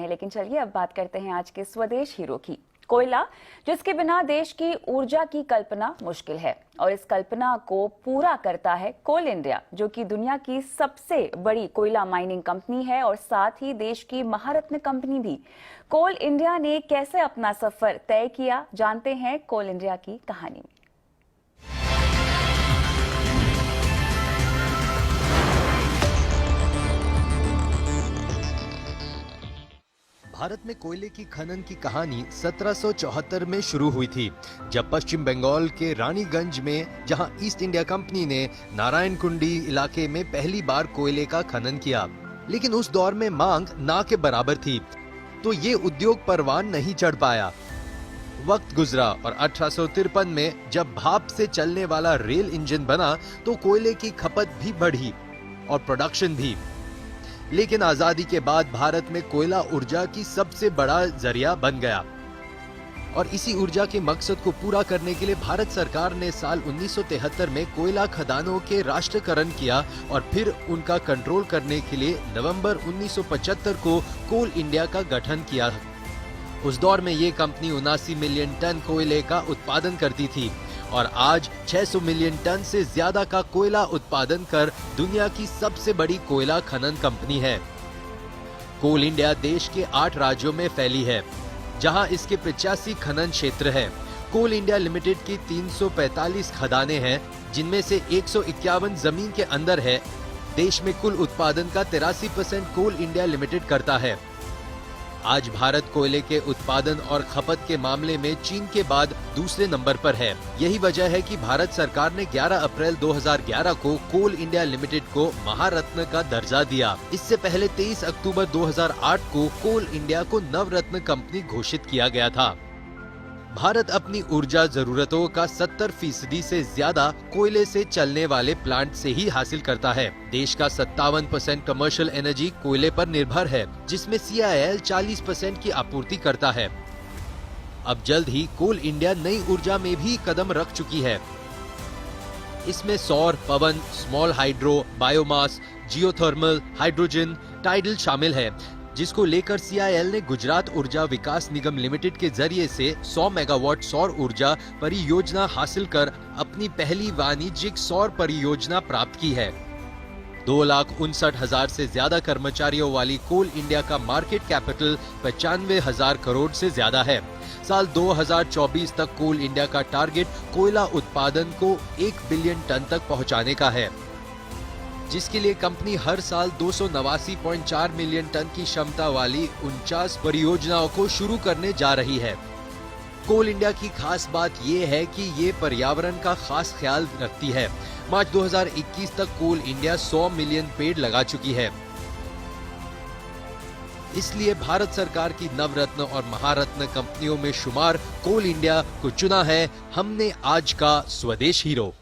लेकिन चलिए अब बात करते हैं आज के स्वदेश हीरो की। कोयला, जिसके बिना देश की ऊर्जा की कल्पना मुश्किल है, और इस कल्पना को पूरा करता है कोल इंडिया, जो कि दुनिया की सबसे बड़ी कोयला माइनिंग कंपनी है और साथ ही देश की महारत्न कंपनी भी। कोल इंडिया ने कैसे अपना सफर तय किया, जानते हैं कोल इंडिया की कहानी में। भारत में कोयले की खनन की कहानी 1774 में शुरू हुई थी, जब पश्चिम बंगाल के रानीगंज में, जहां ईस्ट इंडिया कंपनी ने नारायणकुंडी इलाके में पहली बार कोयले का खनन किया। लेकिन उस दौर में मांग ना के बराबर थी, तो ये उद्योग परवान नहीं चढ़ पाया। वक्त गुजरा और 1853 में जब भाप से चलने वाला रेल इंजन बना, तो कोयले की खपत भी बढ़ी और प्रोडक्शन भी। लेकिन आजादी के बाद भारत में कोयला ऊर्जा की सबसे बड़ा जरिया बन गया, और इसी ऊर्जा के मकसद को पूरा करने के लिए भारत सरकार ने साल 1973 में कोयला खदानों के राष्ट्रीयकरण किया और फिर उनका कंट्रोल करने के लिए नवंबर 1975 को कोल इंडिया का गठन किया। उस दौर में ये कंपनी 79 मिलियन टन कोयले का उत्पादन करती थी और आज 600 मिलियन टन से ज्यादा का कोयला उत्पादन कर दुनिया की सबसे बड़ी कोयला खनन कंपनी है। कोल इंडिया देश के 8 राज्यों में फैली है, जहां इसके 85 खनन क्षेत्र है। कोल इंडिया लिमिटेड की 345 खदानें हैं, जिनमें से 151 जमीन के अंदर है। देश में कुल उत्पादन का 83% कोल इंडिया लिमिटेड करता है। आज भारत कोयले के उत्पादन और खपत के मामले में चीन के बाद दूसरे नंबर पर है। यही वजह है कि भारत सरकार ने 11 अप्रैल 2011 को कोल इंडिया लिमिटेड को महारत्न का दर्जा दिया। इससे पहले 23 अक्टूबर 2008 को कोल इंडिया को नवरत्न कंपनी घोषित किया गया था। भारत अपनी ऊर्जा जरूरतों का 70% से ज्यादा कोयले से चलने वाले प्लांट से ही हासिल करता है। देश का 57% कमर्शियल एनर्जी कोयले पर निर्भर है, जिसमें CIL 40% की आपूर्ति करता है। अब जल्द ही कोल इंडिया नई ऊर्जा में भी कदम रख चुकी है। इसमें सौर, पवन, small hydro, biomass, geothermal, hydrogen, tidal शामिल है, जिसको लेकर CIL ने गुजरात ऊर्जा विकास निगम लिमिटेड के जरिए से 100 मेगावाट सौर ऊर्जा परियोजना हासिल कर अपनी पहली वाणिज्यिक सौर परियोजना प्राप्त की है। 2,59,000 से ज्यादा कर्मचारियों वाली कोल इंडिया का मार्केट कैपिटल 95,000 करोड़ से ज्यादा है। साल 2024 तक कोल इंडिया का टारगेट कोयला उत्पादन को 1 बिलियन टन तक पहुंचाने का है, जिसके लिए कंपनी हर साल 289.4 मिलियन टन की क्षमता वाली 49 परियोजनाओं को शुरू करने जा रही है। कोल इंडिया की खास बात ये है कि ये पर्यावरण का खास ख्याल रखती है। मार्च 2021 तक कोल इंडिया 100 मिलियन पेड़ लगा चुकी है। इसलिए भारत सरकार की नवरत्न और महारत्न कंपनियों में शुमार कोल इंडिया को चुना है हमने आज का स्वदेश हीरो।